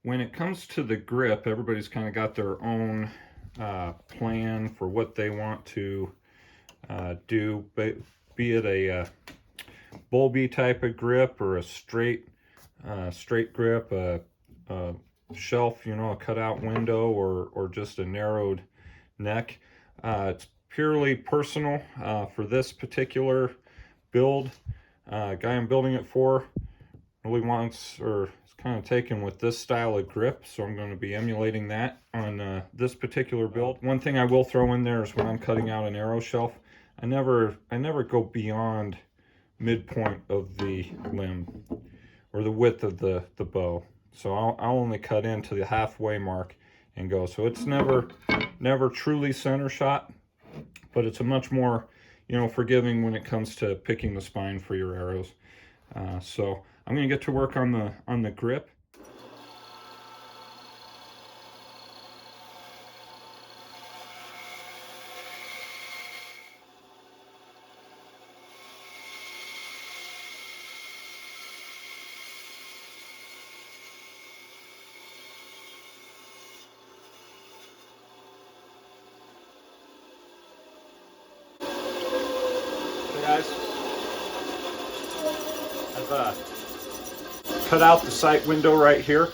When it comes to the grip, everybody's kind of got their own plan for what they want to do, but be it a bulby type of grip or a straight grip, a shelf, you know, a cutout window, or just a narrowed neck. It's purely personal. For this particular build, guy I'm building it for really wants, or is kind of taken with this style of grip, so I'm going to be emulating that on this particular build. One thing I will throw in there is when I'm cutting out an arrow shelf, I never go beyond midpoint of the limb or the width of the bow. So I'll only cut into the halfway mark and go. So it's never truly center shot, but it's a much more, you know, forgiving when it comes to picking the spine for your arrows. So I'm going to get to work on the grip. Hey guys, I've cut out the sight window right here.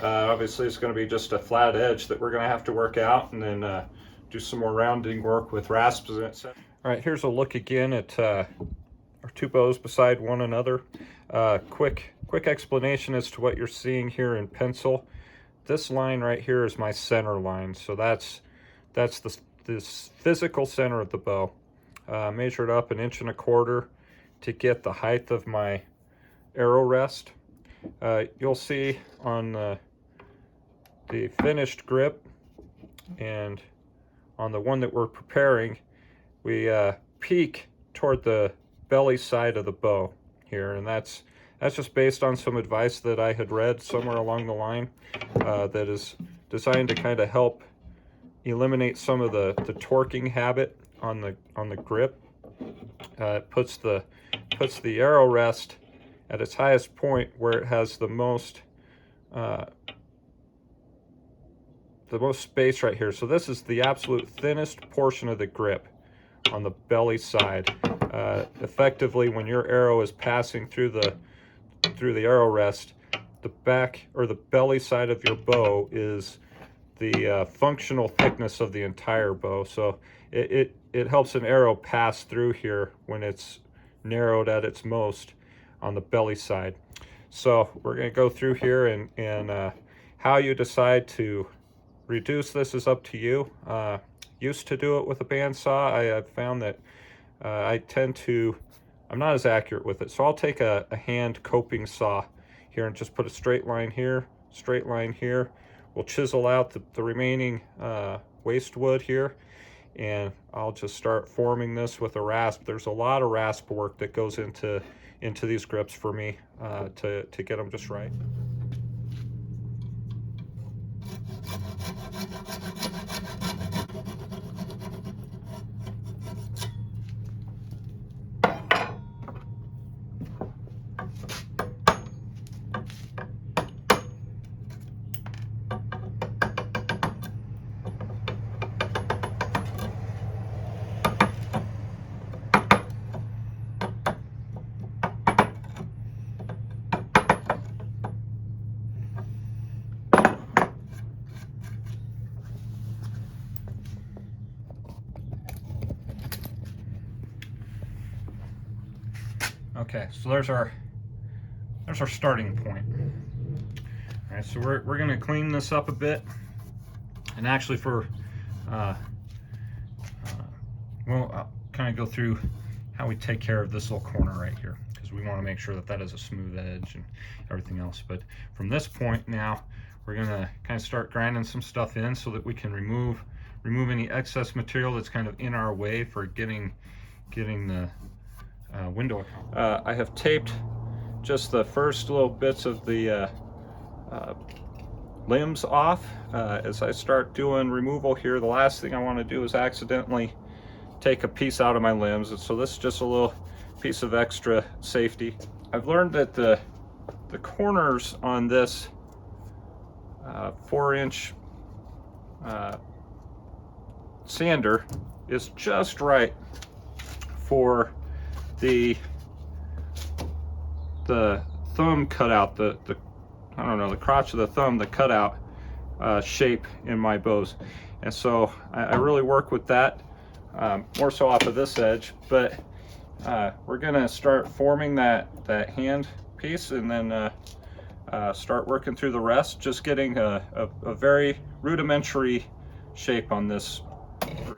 Obviously it's going to be just a flat edge that we're going to have to work out, and then do some more rounding work with rasps and etc. All right, here's a look again at our two bows beside one another. Quick explanation as to what you're seeing here in pencil. This line right here is my center line, so that's this physical center of the bow. Measured up 1.25 inches to get the height of my arrow rest. You'll see on the finished grip and on the one that we're preparing, we peak toward the belly side of the bow here, and that's just based on some advice that I had read somewhere along the line that is designed to kind of help eliminate some of the torquing habit on the grip. It puts the arrow rest at its highest point where it has the most space right here. So this is the absolute thinnest portion of the grip on the belly side. Effectively, when your arrow is passing through the arrow rest, the back or the belly side of your bow is the functional thickness of the entire bow. So it helps an arrow pass through here when it's narrowed at its most on the belly side. So we're going to go through here, and how you decide to reduce this is up to you. Used to do it with a bandsaw. I've found that I'm not as accurate with it. So I'll take a hand coping saw here and just put a straight line here, straight line here. We'll chisel out the remaining waste wood here, and I'll just start forming this with a rasp. There's a lot of rasp work that goes into these grips for me to get them just right. Okay, so there's our starting point. All right, so we're going to clean this up a bit, and actually I'll kind of go through how we take care of this little corner right here, because we want to make sure that is a smooth edge and everything else. But from this point now, we're going to kind of start grinding some stuff in so that we can remove any excess material that's kind of in our way for getting the window. I have taped just the first little bits of the limbs off. As I start doing removal here, the last thing I want to do is accidentally take a piece out of my limbs, and so this is just a little piece of extra safety. I've learned that the corners on this 4-inch sander is just right for the thumb cutout, the I don't know, the crotch of the thumb, the cutout shape in my bows. And so I really work with that, more so off of this edge, but we're gonna start forming that hand piece, and then start working through the rest, just getting a very rudimentary shape on this grip.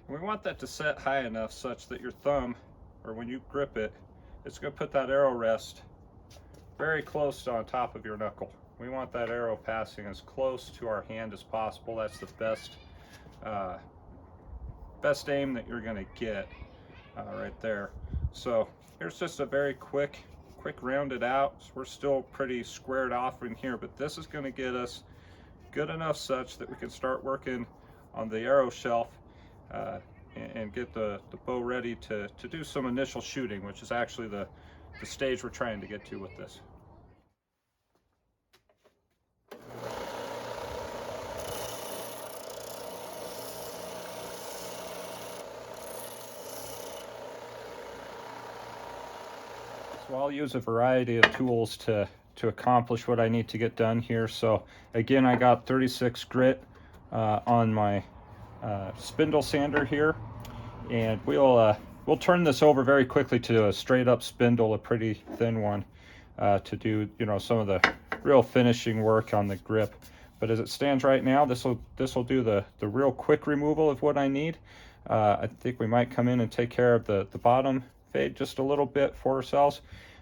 We want that to set high enough such that your thumb, or when you grip it, it's going to put that arrow rest very close on top of your knuckle. We want that arrow passing as close to our hand as possible. That's the best aim that you're going to get right there. So here's just a very quick rounded out. So we're still pretty squared off in here, but this is going to get us good enough such that we can start working on the arrow shelf and get the bow ready to do some initial shooting, which is actually the stage we're trying to get to with this. So I'll use a variety of tools to accomplish what I need to get done here. So again, I got 36 grit on my spindle sander here, and we'll turn this over very quickly to a straight up spindle, a pretty thin one, to do, you know, some of the real finishing work on the grip. But as it stands right now, this will do the real quick removal of what I need. I think we might come in and take care of the bottom fade just a little bit for ourselves,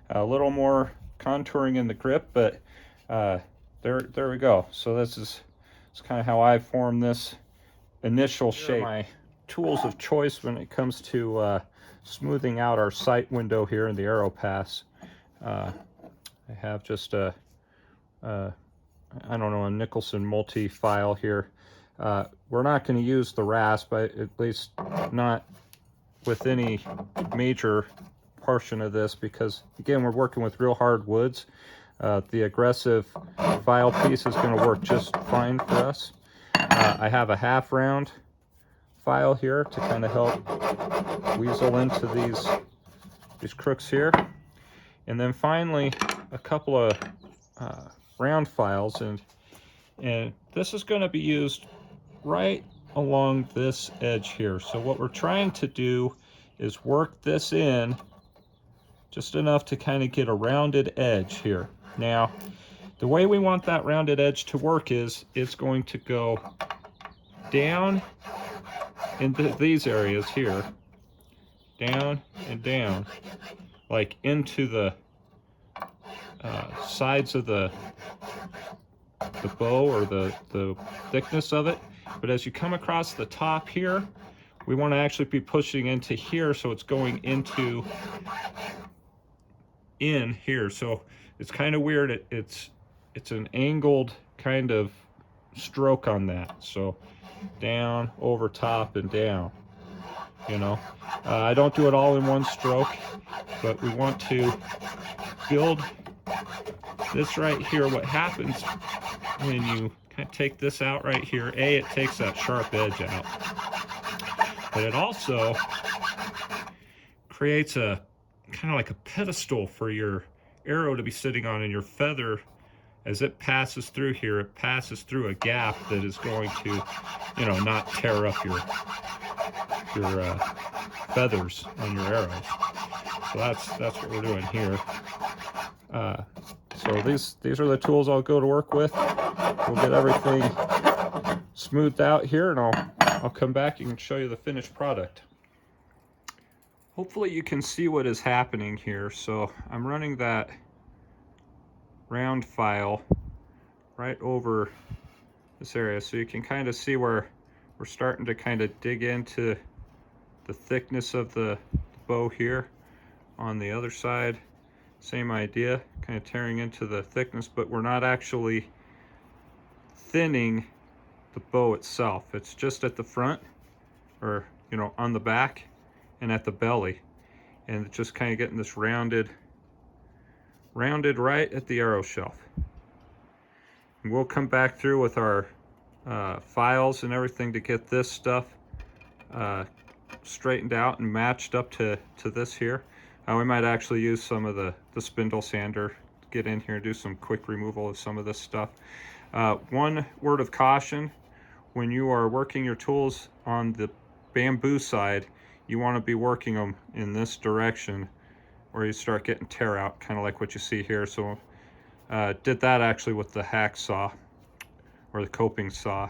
a little more contouring in the grip, but there we go. So it's kind of how I form this initial shape. My tools of choice when it comes to smoothing out our sight window here in the arrow pass. I have just I don't know, a Nicholson multi-file here. We're not going to use the rasp, at least not with any major portion of this, because again, we're working with real hard woods. The aggressive file piece is going to work just fine for us. I have a half round file here to kind of help weasel into these crooks here. And then finally, a couple of round files, and this is going to be used right along this edge here. So what we're trying to do is work this in just enough to kind of get a rounded edge here. Now, the way we want that rounded edge to work is it's going to go down into these areas here, down and down, like into the sides of the bow, or the thickness of it. But as you come across the top here, we want to actually be pushing into here, so it's going in here. So it's kind of weird. It's an angled kind of stroke on that. So down, over top, and down. You know, I don't do it all in one stroke, but we want to build this right here. What happens when you kind of take this out right here, it takes that sharp edge out, but it also creates a kind of like a pedestal for your arrow to be sitting on, and your feather, as it passes through here, it passes through a gap that is going to, you know, not tear up your feathers on your arrows. So that's what we're doing here. So these are the tools I'll go to work with. We'll get everything smoothed out here, and I'll come back and show you the finished product. Hopefully you can see what is happening here. So I'm running that round file right over this area, so you can kind of see where we're starting to kind of dig into the thickness of the bow here. on the other side. Same idea, kind of tearing into the thickness, but we're not actually thinning the bow itself. It's just at the front, or on the back and at the belly, and it's just kind of getting this rounded right at the arrow shelf. And we'll come back through with our files and everything to get this stuff straightened out and matched up to this here. We might actually use some of the spindle sander, get in here and do some quick removal of some of this stuff. One word of caution: when you are working your tools on the bamboo side, you want to be working them in this direction, or you start getting tear out, kind of like what you see here. So did that actually with the hacksaw, or the coping saw,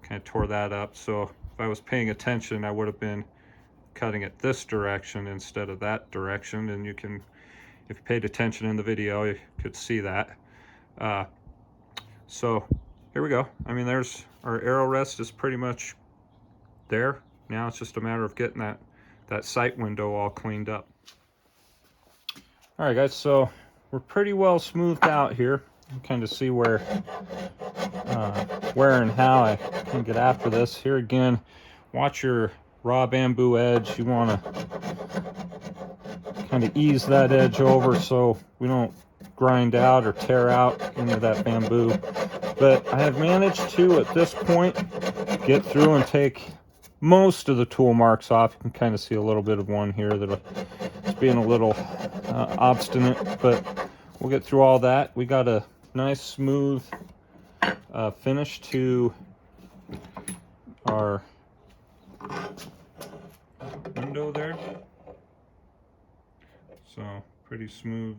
kind of tore that up. So if I was paying attention, I would have been cutting it this direction instead of that direction, and you can, if you paid attention in the video, you could see that. So here we go. I mean, there's our arrow rest is pretty much there. Now it's just a matter of getting that sight window all cleaned up. All right, guys, so we're pretty well smoothed out here. You kind of see where and how I can get after this. Here again, watch your raw bamboo edge. You want to kind of ease that edge over so we don't grind out or tear out into that bamboo. But I have managed to, at this point, get through and take most of the tool marks off. You can kind of see a little bit of one here that is being a little obstinate, but we'll get through all that. We got a nice smooth finish to our window there. So pretty smooth.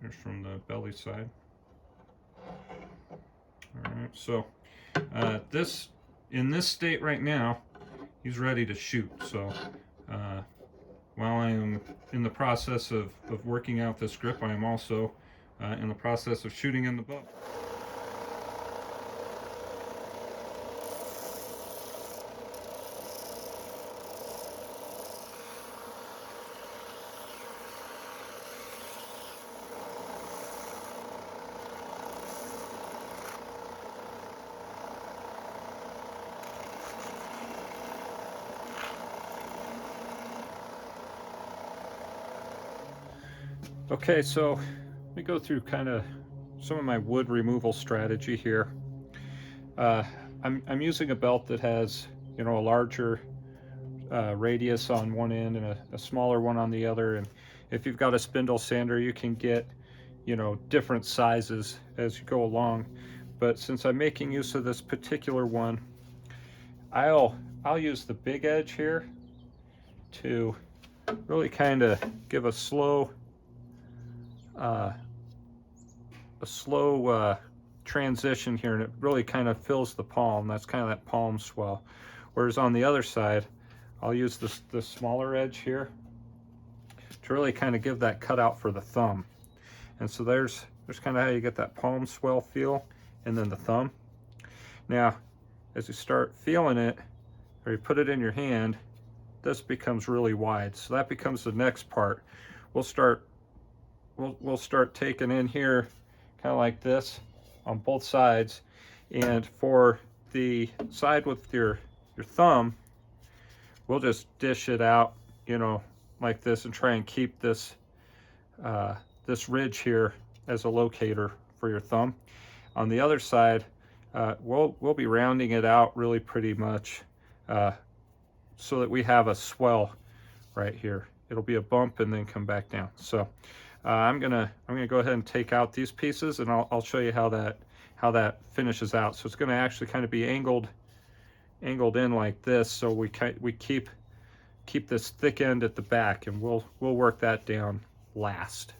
There's from the belly side. All right, so this, in this state right now, he's ready to shoot. So while I am in the process of working out this grip, I am also in the process of shooting in the bow. Okay, so let me go through kind of some of my wood removal strategy here. I'm using a belt that has, a larger radius on one end and a smaller one on the other. And if you've got a spindle sander, you can get, different sizes as you go along. But since I'm making use of this particular one, I'll use the big edge here to really kind of give a slow transition here, and it really kind of fills the palm. That's kind of that palm swell. Whereas on the other side, I'll use this smaller edge here to really kind of give that cutout for the thumb. And so there's kind of how you get that palm swell feel, and then the thumb. Now, as you start feeling it, or you put it in your hand, this becomes really wide. So that becomes the next part. We'll start taking in here kind of like this on both sides, and for the side with your thumb, we'll just dish it out, like this, and try and keep this this ridge here as a locator for your thumb. On the other side, we'll be rounding it out really pretty much so that we have a swell right here. It'll be a bump and then come back down. So I'm gonna go ahead and take out these pieces, and I'll show you how that finishes out. So it's gonna actually kind of be angled in like this, so we keep this thick end at the back, and we'll work that down last.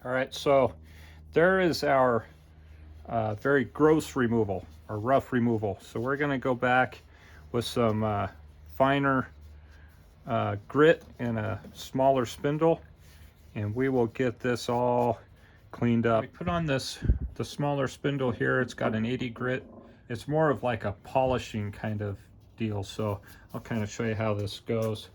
All right, so there is our very gross removal or rough removal. So we're going to go back with some finer grit and a smaller spindle, and we will get this all cleaned up. We put on the smaller spindle here. It's got an 80 grit. It's more of like a polishing kind of deal. So I'll kind of show you how this goes.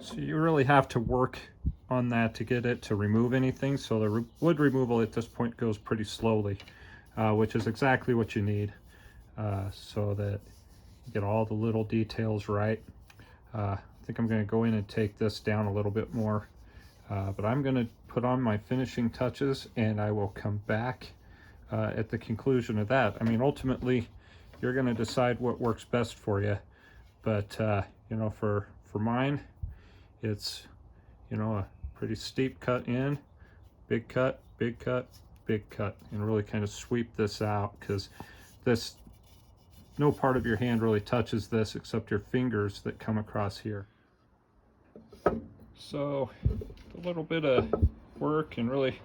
So you really have to work on that to get it to remove anything. So the wood removal at this point goes pretty slowly, which is exactly what you need, so that you get all the little details right. I think I'm going to go in and take this down a little bit more, but I'm going to put on my finishing touches, and I will come back at the conclusion of that. I mean, ultimately, you're going to decide what works best for you, but you know, for mine, it's, you know, a pretty steep cut in, big cut, big cut, big cut, and really kind of sweep this out, because this, no part of your hand really touches this except your fingers that come across here. So a little bit of work and really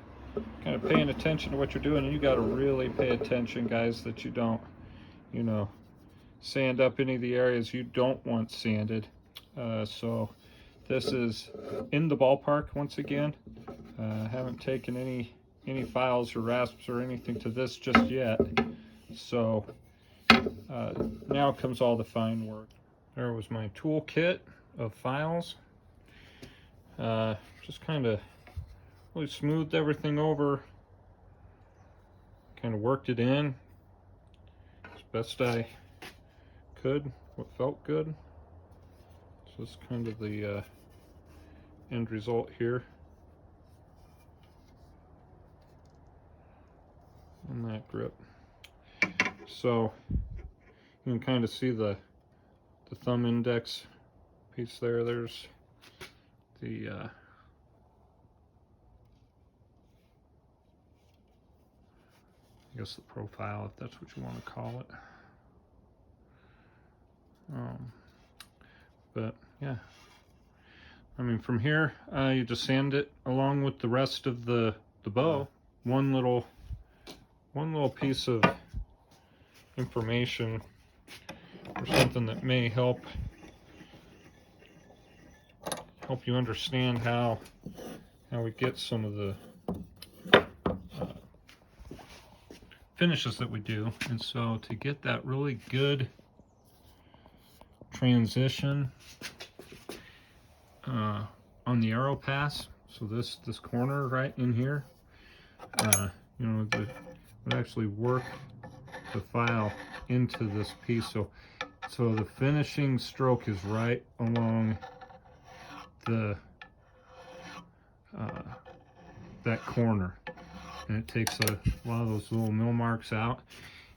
kind of paying attention to what you're doing. You got to really pay attention, guys, that you don't, you know, sand up any of the areas you don't want sanded. So this is in the ballpark once again. Haven't taken any files or rasps or anything to this just yet. So now comes all the fine work. There was my tool kit of files. Just kind of really smoothed everything over. Kind of worked it in as best I could, what felt good. So this is kind of the end result here. On that grip. So you can kind of see the thumb index piece there. There's the I guess the profile, if that's what you want to call it. But yeah, I mean, from here you just sand it along with the rest of the bow. One little piece of information or something that may help you understand how we get some of the finishes that we do. And so to get that really good transition on the arrow pass, so this corner right in here, you know, would actually work the file into this piece, so the finishing stroke is right along the that corner, and it takes a lot of those little mill marks out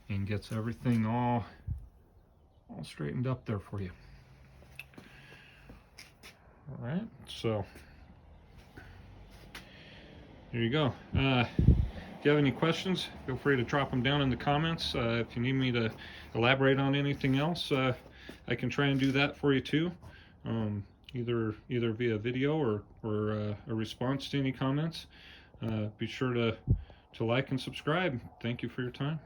and gets everything all straightened up there for you. All right, so there you go. If you have any questions, feel free to drop them down in the comments. If you need me to elaborate on anything else, I can try and do that for you too, either via video or a response to any comments. Be sure to like and subscribe. Thank you for your time.